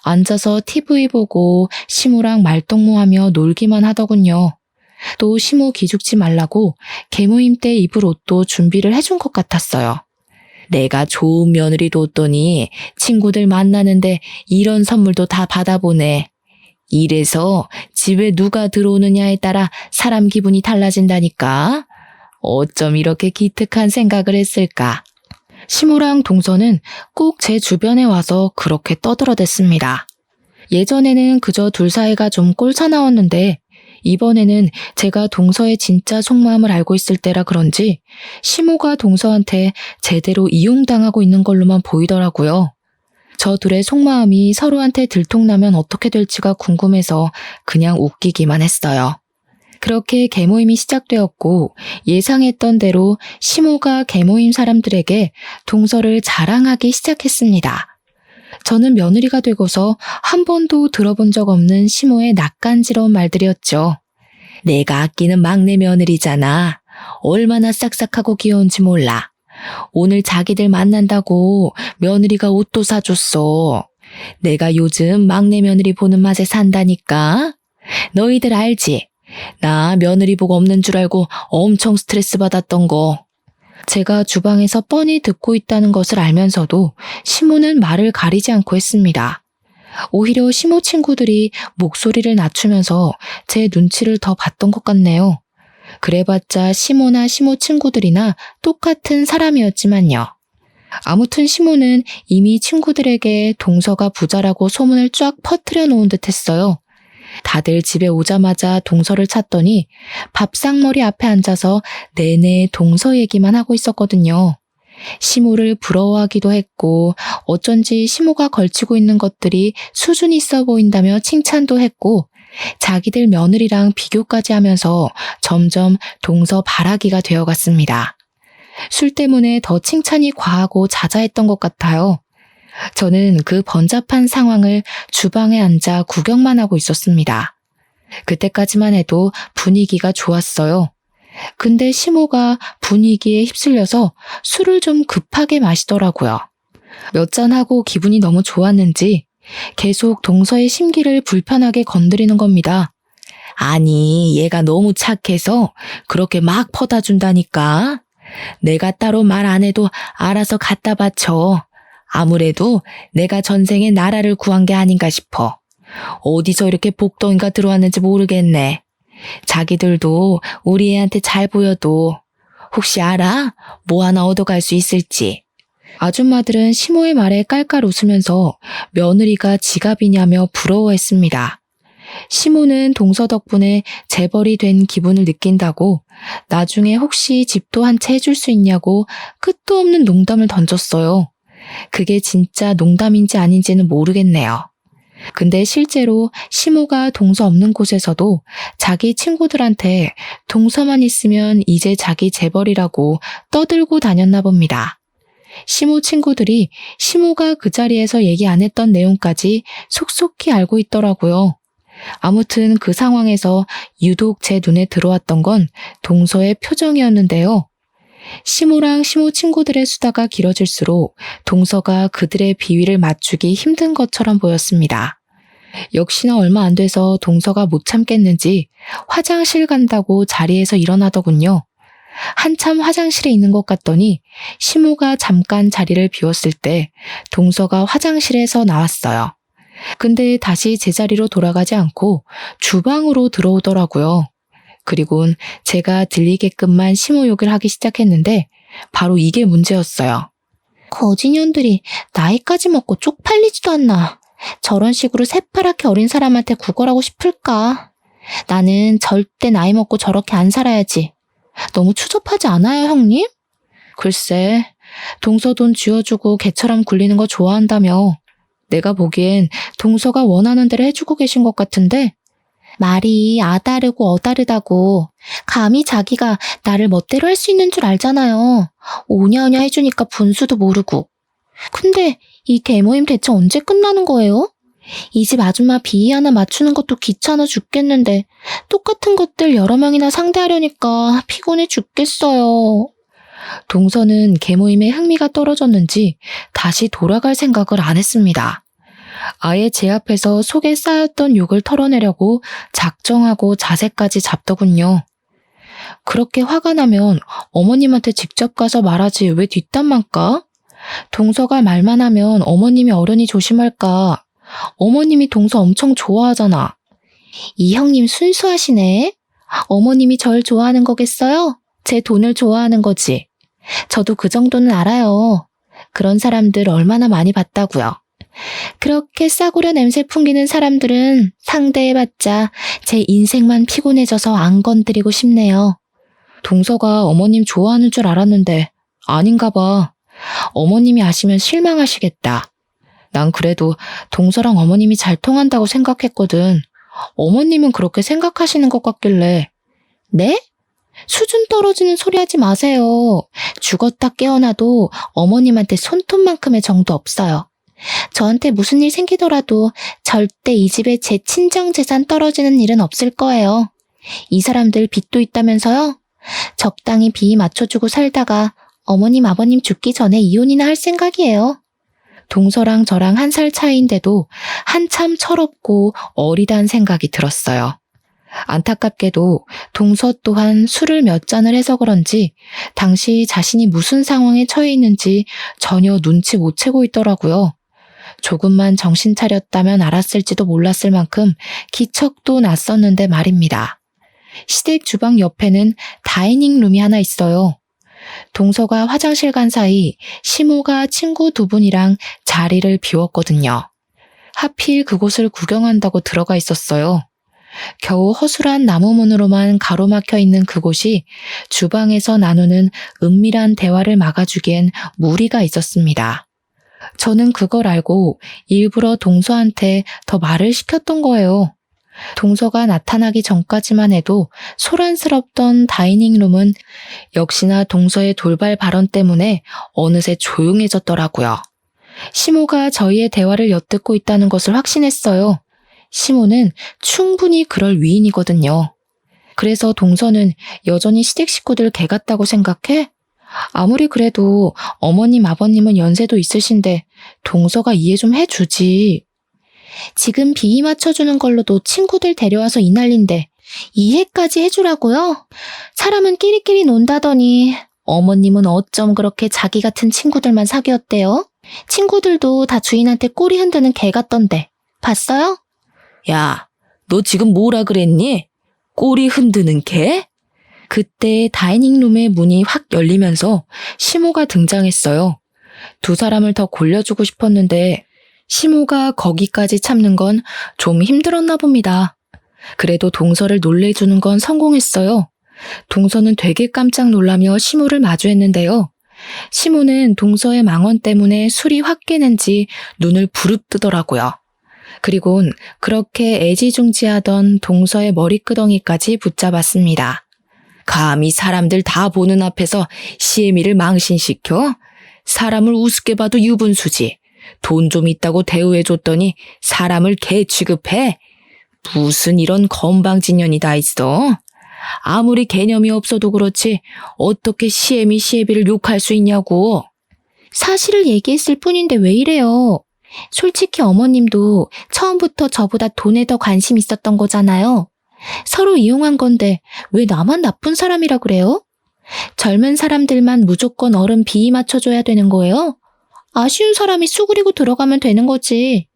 Speaker 1: 앉아서 TV 보고 시모랑 말동무하며 놀기만 하더군요. 또 시모 기죽지 말라고 개모임 때 입을 옷도 준비를 해준 것 같았어요. 내가 좋은 며느리 뒀더니 친구들 만나는데 이런 선물도 다 받아보네. 이래서 집에 누가 들어오느냐에 따라 사람 기분이 달라진다니까. 어쩜 이렇게 기특한 생각을 했을까. 시모랑 동서는 꼭 제 주변에 와서 그렇게 떠들어댔습니다. 예전에는 그저 둘 사이가 좀 꼴사나웠는데 이번에는 제가 동서의 진짜 속마음을 알고 있을 때라 그런지 시모가 동서한테 제대로 이용당하고 있는 걸로만 보이더라고요. 저 둘의 속마음이 서로한테 들통나면 어떻게 될지가 궁금해서 그냥 웃기기만 했어요. 그렇게 개모임이 시작되었고 예상했던 대로 시모가 개모임 사람들에게 동서를 자랑하기 시작했습니다. 저는 며느리가 되고서 한 번도 들어본 적 없는 시모의 낯간지러운 말들이었죠. 내가 아끼는 막내 며느리잖아. 얼마나 싹싹하고 귀여운지 몰라. 오늘 자기들 만난다고 며느리가 옷도 사줬어. 내가 요즘 막내 며느리 보는 맛에 산다니까. 너희들 알지? 나 며느리 복 없는 줄 알고 엄청 스트레스 받았던 거. 제가 주방에서 뻔히 듣고 있다는 것을 알면서도 시모는 말을 가리지 않고 했습니다. 오히려 시모 친구들이 목소리를 낮추면서 제 눈치를 더 봤던 것 같네요. 그래봤자 시모나 시모 친구들이나 똑같은 사람이었지만요. 아무튼 시모는 이미 친구들에게 동서가 부자라고 소문을 쫙 퍼뜨려 놓은 듯 했어요. 다들 집에 오자마자 동서를 찾더니 밥상머리 앞에 앉아서 내내 동서 얘기만 하고 있었거든요. 시모를 부러워하기도 했고 어쩐지 시모가 걸치고 있는 것들이 수준 있어 보인다며 칭찬도 했고 자기들 며느리랑 비교까지 하면서 점점 동서 바라기가 되어갔습니다. 술 때문에 더 칭찬이 과하고 자자했던 것 같아요. 저는 그 번잡한 상황을 주방에 앉아 구경만 하고 있었습니다. 그때까지만 해도 분위기가 좋았어요. 근데 시모가 분위기에 휩쓸려서 술을 좀 급하게 마시더라고요. 몇 잔하고 기분이 너무 좋았는지 계속 동서의 심기를 불편하게 건드리는 겁니다. 아니, 얘가 너무 착해서 그렇게 막 퍼다 준다니까. 내가 따로 말 안 해도 알아서 갖다 바쳐. 아무래도 내가 전생에 나라를 구한 게 아닌가 싶어. 어디서 이렇게 복덩이가 들어왔는지 모르겠네. 자기들도 우리 애한테 잘 보여도 혹시 알아? 뭐 하나 얻어갈 수 있을지. 아줌마들은 시모의 말에 깔깔 웃으면서 며느리가 지갑이냐며 부러워했습니다. 시모는 동서 덕분에 재벌이 된 기분을 느낀다고 나중에 혹시 집도 한 채 해줄 수 있냐고 끝도 없는 농담을 던졌어요. 그게 진짜 농담인지 아닌지는 모르겠네요. 근데 실제로 시모가 동서 없는 곳에서도 자기 친구들한테 동서만 있으면 이제 자기 재벌이라고 떠들고 다녔나 봅니다. 시모 친구들이 시모가 그 자리에서 얘기 안 했던 내용까지 속속히 알고 있더라고요. 아무튼 그 상황에서 유독 제 눈에 들어왔던 건 동서의 표정이었는데요. 시모랑 시모 친구들의 수다가 길어질수록 동서가 그들의 비위를 맞추기 힘든 것처럼 보였습니다. 역시나 얼마 안 돼서 동서가 못 참겠는지 화장실 간다고 자리에서 일어나더군요. 한참 화장실에 있는 것 같더니 시모가 잠깐 자리를 비웠을 때 동서가 화장실에서 나왔어요. 근데 다시 제자리로 돌아가지 않고 주방으로 들어오더라고요. 그리곤 제가 들리게끔만 시모 욕을 하기 시작했는데 바로 이게 문제였어요. 거지년들이 나이까지 먹고 쪽팔리지도 않나. 저런 식으로 새파랗게 어린 사람한테 구걸하고 싶을까? 나는 절대 나이 먹고 저렇게 안 살아야지. 너무 추접하지 않아요, 형님? 글쎄, 동서 돈 쥐어주고 개처럼 굴리는 거 좋아한다며. 내가 보기엔 동서가 원하는 대로 해주고 계신 것 같은데 말이 아다르고 어다르다고. 감히 자기가 나를 멋대로 할 수 있는 줄 알잖아요. 오냐오냐 해주니까 분수도 모르고. 근데 이 대모임 대체 언제 끝나는 거예요? 이 집 아줌마 비위 하나 맞추는 것도 귀찮아 죽겠는데 똑같은 것들 여러 명이나 상대하려니까 피곤해 죽겠어요. 동서는 개모임에 흥미가 떨어졌는지 다시 돌아갈 생각을 안 했습니다. 아예 제 앞에서 속에 쌓였던 욕을 털어내려고 작정하고 자세까지 잡더군요. 그렇게 화가 나면 어머님한테 직접 가서 말하지 왜 뒷담만 까? 동서가 말만 하면 어머님이 어련히 조심할까. 어머님이 동서 엄청 좋아하잖아. 이 형님 순수하시네. 어머님이 절 좋아하는 거겠어요? 제 돈을 좋아하는 거지. 저도 그 정도는 알아요. 그런 사람들 얼마나 많이 봤다고요. 그렇게 싸구려 냄새 풍기는 사람들은 상대해봤자 제 인생만 피곤해져서 안 건드리고 싶네요. 동서가 어머님 좋아하는 줄 알았는데 아닌가 봐. 어머님이 아시면 실망하시겠다. 난 그래도 동서랑 어머님이 잘 통한다고 생각했거든. 어머님은 그렇게 생각하시는 것 같길래. 네? 수준 떨어지는 소리 하지 마세요. 죽었다 깨어나도 어머님한테 손톱만큼의 정도 없어요. 저한테 무슨 일 생기더라도 절대 이 집에 제 친정 재산 떨어지는 일은 없을 거예요. 이 사람들 빚도 있다면서요? 적당히 비위 맞춰주고 살다가 어머님 아버님 죽기 전에 이혼이나 할 생각이에요. 동서랑 저랑 1살 차이인데도 한참 철없고 어리다는 생각이 들었어요. 안타깝게도 동서 또한 술을 몇 잔을 해서 그런지 당시 자신이 무슨 상황에 처해 있는지 전혀 눈치 못 채고 있더라고요. 조금만 정신 차렸다면 알았을지도 몰랐을 만큼 기척도 났었는데 말입니다. 시댁 주방 옆에는 다이닝룸이 하나 있어요. 동서가 화장실 간 사이 시모가 친구 2분이랑 자리를 비웠거든요. 하필 그곳을 구경한다고 들어가 있었어요. 겨우 허술한 나무문으로만 가로막혀 있는 그곳이 주방에서 나누는 은밀한 대화를 막아주기엔 무리가 있었습니다. 저는 그걸 알고 일부러 동서한테 더 말을 시켰던 거예요. 동서가 나타나기 전까지만 해도 소란스럽던 다이닝룸은 역시나 동서의 돌발 발언 때문에 어느새 조용해졌더라고요. 시모가 저희의 대화를 엿듣고 있다는 것을 확신했어요. 시모는 충분히 그럴 위인이거든요. 그래서 동서는 여전히 시댁 식구들 개 같다고 생각해? 아무리 그래도 어머님, 아버님은 연세도 있으신데 동서가 이해 좀 해주지. 지금 비위 맞춰주는 걸로도 친구들 데려와서 이 난린데 이해까지 해주라고요? 사람은 끼리끼리 논다더니 어머님은 어쩜 그렇게 자기 같은 친구들만 사귀었대요? 친구들도 다 주인한테 꼬리 흔드는 개 같던데 봤어요?
Speaker 2: 야, 너 지금 뭐라 그랬니? 꼬리 흔드는 개?
Speaker 1: 그때 다이닝룸의 문이 확 열리면서 시모가 등장했어요. 두 사람을 더 골려주고 싶었는데 시모가 거기까지 참는 건 좀 힘들었나 봅니다. 그래도 동서를 놀래주는 건 성공했어요. 동서는 되게 깜짝 놀라며 시모를 마주했는데요. 시모는 동서의 망언 때문에 술이 확 깨는지 눈을 부릅뜨더라고요. 그리곤 그렇게 애지중지하던 동서의 머리끄덩이까지 붙잡았습니다.
Speaker 2: 감히 사람들 다 보는 앞에서 시애미를 망신시켜? 사람을 우습게 봐도 유분수지. 돈 좀 있다고 대우해줬더니 사람을 개 취급해? 무슨 이런 건방진년이 다 있어? 아무리 개념이 없어도 그렇지 어떻게 시애미를 욕할 수 있냐고.
Speaker 1: 사실을 얘기했을 뿐인데 왜 이래요? 솔직히 어머님도 처음부터 저보다 돈에 더 관심 있었던 거잖아요. 서로 이용한 건데 왜 나만 나쁜 사람이라 그래요? 젊은 사람들만 무조건 어른 비위 맞춰줘야 되는 거예요? 아쉬운 사람이 수그리고 들어가면 되는 거지.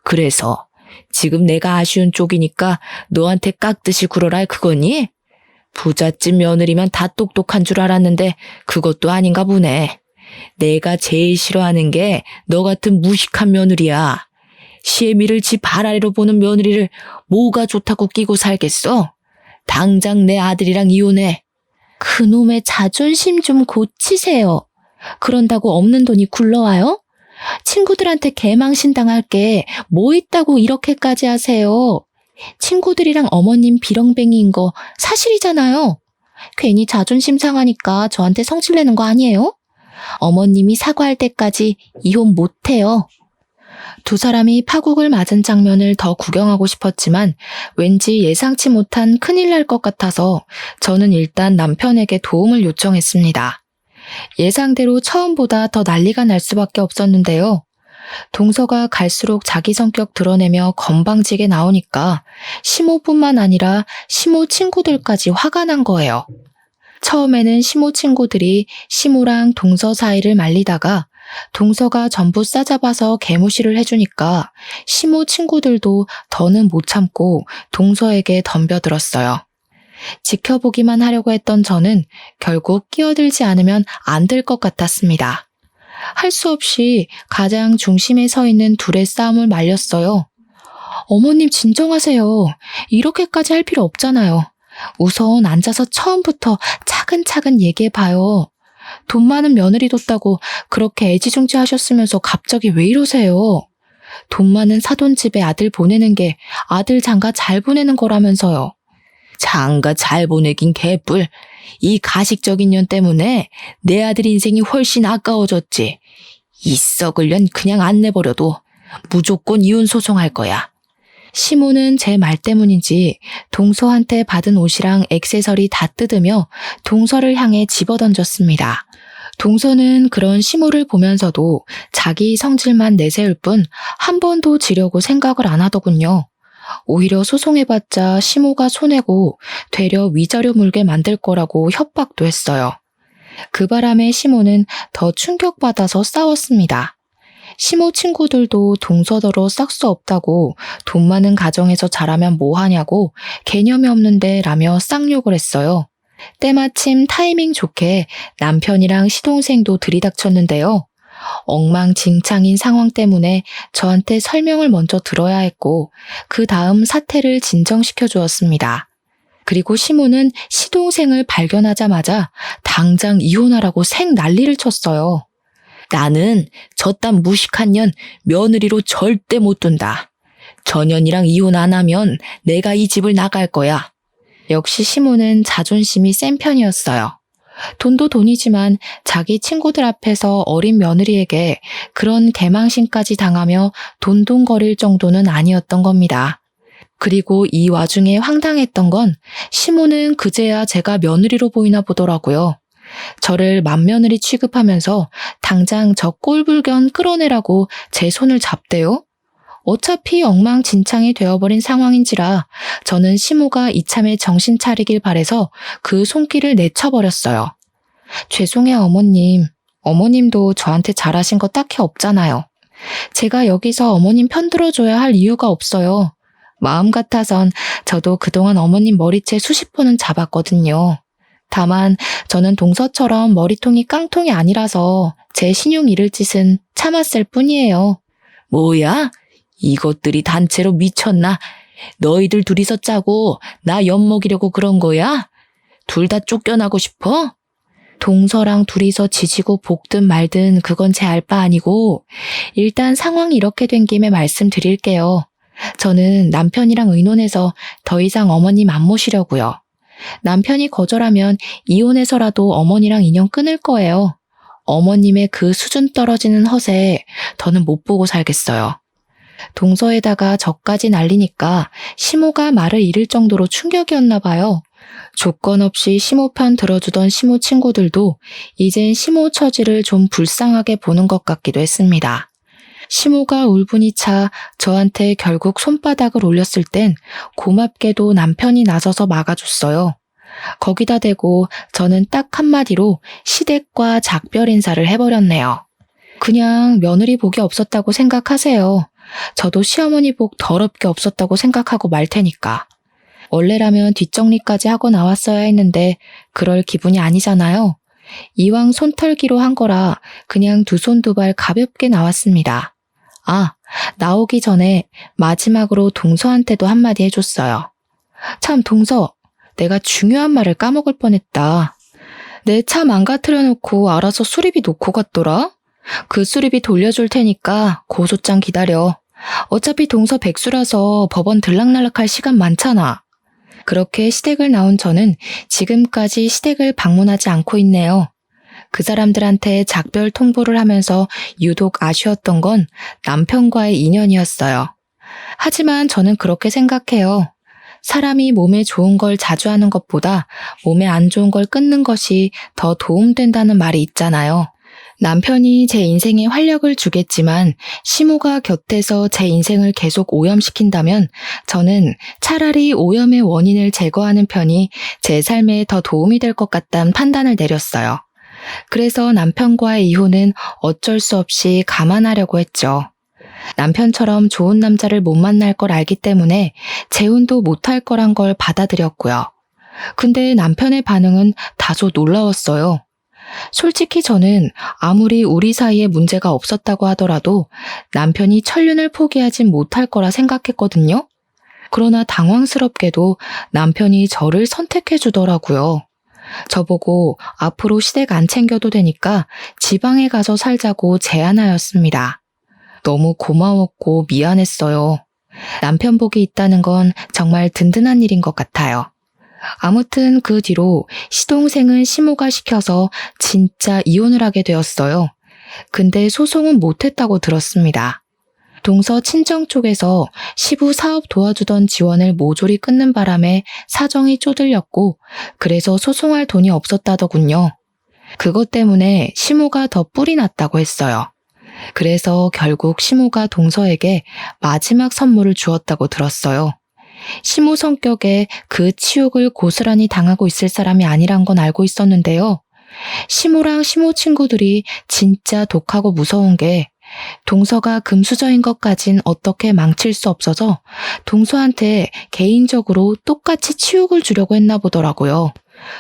Speaker 2: 그래서 지금 내가 아쉬운 쪽이니까 너한테 깍듯이 굴어라 그거니? 부잣집 며느리면 다 똑똑한 줄 알았는데 그것도 아닌가 보네. 내가 제일 싫어하는 게 너 같은 무식한 며느리야. 시애미를 집 발 아래로 보는 며느리를 뭐가 좋다고 끼고 살겠어? 당장 내 아들이랑 이혼해.
Speaker 1: 그놈의 자존심 좀 고치세요. 그런다고 없는 돈이 굴러와요? 친구들한테 개망신 당할 게 뭐 있다고 이렇게까지 하세요? 친구들이랑 어머님 비렁뱅이인 거 사실이잖아요. 괜히 자존심 상하니까 저한테 성질내는 거 아니에요? 어머님이 사과할 때까지 이혼 못해요. 두 사람이 파국을 맞은 장면을 더 구경하고 싶었지만 왠지 예상치 못한 큰일 날 것 같아서 저는 일단 남편에게 도움을 요청했습니다. 예상대로 처음보다 더 난리가 날 수밖에 없었는데요. 동서가 갈수록 자기 성격 드러내며 건방지게 나오니까 시모뿐만 아니라 시모 친구들까지 화가 난 거예요. 처음에는 시모 친구들이 시모랑 동서 사이를 말리다가 동서가 전부 싸잡아서 개무시를 해주니까 시모 친구들도 더는 못 참고 동서에게 덤벼들었어요. 지켜보기만 하려고 했던 저는 결국 끼어들지 않으면 안 될 것 같았습니다. 할 수 없이 가장 중심에 서 있는 둘의 싸움을 말렸어요. 어머님 진정하세요. 이렇게까지 할 필요 없잖아요. 우선 앉아서 처음부터 차근차근 얘기해봐요. 돈 많은 며느리 뒀다고 그렇게 애지중지 하셨으면서 갑자기 왜 이러세요? 돈 많은 사돈집에 아들 보내는 게 아들 장가 잘 보내는 거라면서요.
Speaker 2: 장가 잘 보내긴 개뿔. 이 가식적인 년 때문에 내 아들 인생이 훨씬 아까워졌지. 이 썩을 년 그냥 안 내버려도 무조건 이혼 소송할 거야.
Speaker 1: 시모는 제 말 때문인지 동서한테 받은 옷이랑 액세서리 다 뜯으며 동서를 향해 집어던졌습니다. 동서는 그런 시모를 보면서도 자기 성질만 내세울 뿐 한 번도 지려고 생각을 안 하더군요. 오히려 소송해봤자 시모가 손해고 되려 위자료 물게 만들 거라고 협박도 했어요. 그 바람에 시모는 더 충격받아서 싸웠습니다. 시모 친구들도 동서더러 싹수 없다고 돈 많은 가정에서 자라면 뭐하냐고 개념이 없는데 라며 쌍욕을 했어요. 때마침 타이밍 좋게 남편이랑 시동생도 들이닥쳤는데요. 엉망진창인 상황 때문에 저한테 설명을 먼저 들어야 했고 그 다음 사태를 진정시켜 주었습니다. 그리고 시모는 시동생을 발견하자마자 당장 이혼하라고 생 난리를 쳤어요.
Speaker 2: 나는 저딴 무식한 년 며느리로 절대 못 둔다. 전현이랑 이혼 안 하면 내가 이 집을 나갈 거야.
Speaker 1: 역시 시모는 자존심이 센 편이었어요. 돈도 돈이지만 자기 친구들 앞에서 어린 며느리에게 그런 개망신까지 당하며 돈돈거릴 정도는 아니었던 겁니다. 그리고 이 와중에 황당했던 건 시모는 그제야 제가 며느리로 보이나 보더라고요. 저를 맏며느리 취급하면서 당장 저 꼴불견 끌어내라고 제 손을 잡대요. 어차피 엉망진창이 되어버린 상황인지라 저는 시모가 이참에 정신 차리길 바래서 그 손길을 내쳐버렸어요. 죄송해요, 어머님. 어머님도 저한테 잘하신 거 딱히 없잖아요. 제가 여기서 어머님 편들어줘야 할 이유가 없어요. 마음 같아선 저도 그동안 어머님 머리채 수십 번은 잡았거든요. 다만 저는 동서처럼 머리통이 깡통이 아니라서 제 신용 잃을 짓은 참았을 뿐이에요.
Speaker 2: 뭐야? 이것들이 단체로 미쳤나? 너희들 둘이서 짜고 나 엿먹이려고 그런 거야? 둘 다 쫓겨나고 싶어?
Speaker 1: 동서랑 둘이서 지지고 볶든 말든 그건 제 알 바 아니고 일단 상황이 이렇게 된 김에 말씀드릴게요. 저는 남편이랑 의논해서 더 이상 어머님 안 모시려고요. 남편이 거절하면 이혼해서라도 어머니랑 인연 끊을 거예요. 어머님의 그 수준 떨어지는 허세 더는 못 보고 살겠어요. 동서에다가 저까지 날리니까 시모가 말을 잃을 정도로 충격이었나 봐요. 조건 없이 시모 편 들어주던 시모 친구들도 이젠 시모 처지를 좀 불쌍하게 보는 것 같기도 했습니다. 시모가 울분이 차 저한테 결국 손바닥을 올렸을 땐 고맙게도 남편이 나서서 막아줬어요. 거기다 대고 저는 딱 한마디로 시댁과 작별 인사를 해버렸네요. 그냥 며느리 복이 없었다고 생각하세요. 저도 시어머니 복 더럽게 없었다고 생각하고 말 테니까. 원래라면 뒷정리까지 하고 나왔어야 했는데 그럴 기분이 아니잖아요. 이왕 손털기로 한 거라 그냥 두 손 두 발 가볍게 나왔습니다. 아, 나오기 전에 마지막으로 동서한테도 한마디 해줬어요. 참 동서, 내가 중요한 말을 까먹을 뻔했다. 내 차 망가뜨려 놓고 알아서 수리비 놓고 갔더라? 그 수리비 돌려줄 테니까 고소장 기다려. 어차피 동서 백수라서 법원 들락날락할 시간 많잖아. 그렇게 시댁을 나온 저는 지금까지 시댁을 방문하지 않고 있네요. 그 사람들한테 작별 통보를 하면서 유독 아쉬웠던 건 남편과의 인연이었어요. 하지만 저는 그렇게 생각해요. 사람이 몸에 좋은 걸 자주 하는 것보다 몸에 안 좋은 걸 끊는 것이 더 도움된다는 말이 있잖아요. 남편이 제 인생에 활력을 주겠지만 시모가 곁에서 제 인생을 계속 오염시킨다면 저는 차라리 오염의 원인을 제거하는 편이 제 삶에 더 도움이 될 것 같다는 판단을 내렸어요. 그래서 남편과의 이혼은 어쩔 수 없이 감안하려고 했죠. 남편처럼 좋은 남자를 못 만날 걸 알기 때문에 재혼도 못할 거란 걸 받아들였고요. 근데 남편의 반응은 다소 놀라웠어요. 솔직히 저는 아무리 우리 사이에 문제가 없었다고 하더라도 남편이 천륜을 포기하진 못할 거라 생각했거든요. 그러나 당황스럽게도 남편이 저를 선택해 주더라고요. 저보고 앞으로 시댁 안 챙겨도 되니까 지방에 가서 살자고 제안하였습니다. 너무 고마웠고 미안했어요. 남편 복이 있다는 건 정말 든든한 일인 것 같아요. 아무튼 그 뒤로 시동생은 시모가 시켜서 진짜 이혼을 하게 되었어요. 근데 소송은 못했다고 들었습니다. 동서 친정 쪽에서 시부 사업 도와주던 지원을 모조리 끊는 바람에 사정이 쪼들렸고 그래서 소송할 돈이 없었다더군요. 그것 때문에 시모가 더 뿔이 났다고 했어요. 그래서 결국 시모가 동서에게 마지막 선물을 주었다고 들었어요. 시모 성격에 그 치욕을 고스란히 당하고 있을 사람이 아니란 건 알고 있었는데요. 시모랑 시모 친구들이 진짜 독하고 무서운 게 동서가 금수저인 것까진 어떻게 망칠 수 없어서 동서한테 개인적으로 똑같이 치욕을 주려고 했나 보더라고요.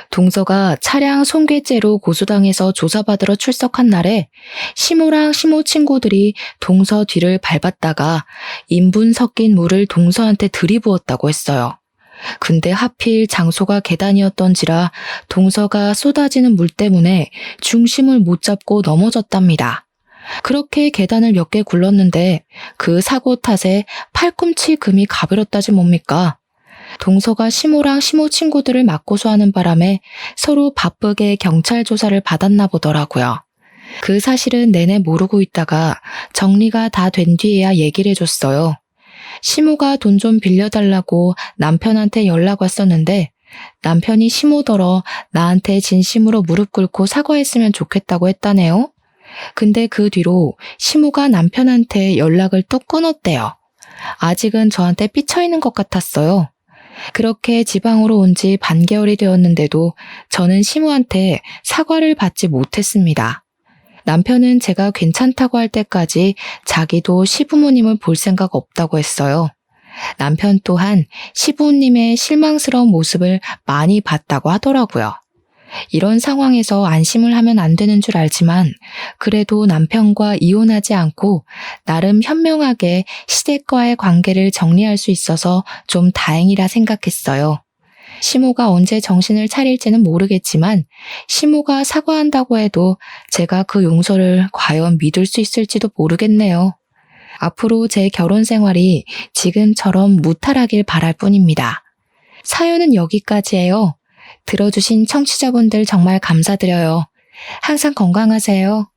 Speaker 1: 동서가 차량 손괴죄로 고소당해서 조사받으러 출석한 날에 시모랑 시모 친구들이 동서 뒤를 밟았다가 인분 섞인 물을 동서한테 들이부었다고 했어요. 근데 하필 장소가 계단이었던지라 동서가 쏟아지는 물 때문에 중심을 못 잡고 넘어졌답니다. 그렇게 계단을 몇 개 굴렀는데 그 사고 탓에 팔꿈치 금이 가버렸다지 뭡니까? 동서가 시모랑 시모 친구들을 맞고소하는 바람에 서로 바쁘게 경찰 조사를 받았나 보더라고요. 그 사실은 내내 모르고 있다가 정리가 다 된 뒤에야 얘기를 해줬어요. 시모가 돈 좀 빌려달라고 남편한테 연락 왔었는데 남편이 시모더러 나한테 진심으로 무릎 꿇고 사과했으면 좋겠다고 했다네요. 근데 그 뒤로 시모가 남편한테 연락을 또 끊었대요. 아직은 저한테 삐쳐있는 것 같았어요. 그렇게 지방으로 온 지 반개월이 되었는데도 저는 시모한테 사과를 받지 못했습니다. 남편은 제가 괜찮다고 할 때까지 자기도 시부모님을 볼 생각 없다고 했어요. 남편 또한 시부모님의 실망스러운 모습을 많이 봤다고 하더라고요. 이런 상황에서 안심을 하면 안 되는 줄 알지만 그래도 남편과 이혼하지 않고 나름 현명하게 시댁과의 관계를 정리할 수 있어서 좀 다행이라 생각했어요. 시모가 언제 정신을 차릴지는 모르겠지만 시모가 사과한다고 해도 제가 그 용서를 과연 믿을 수 있을지도 모르겠네요. 앞으로 제 결혼 생활이 지금처럼 무탈하길 바랄 뿐입니다. 사연은 여기까지예요. 들어주신 청취자분들 정말 감사드려요. 항상 건강하세요.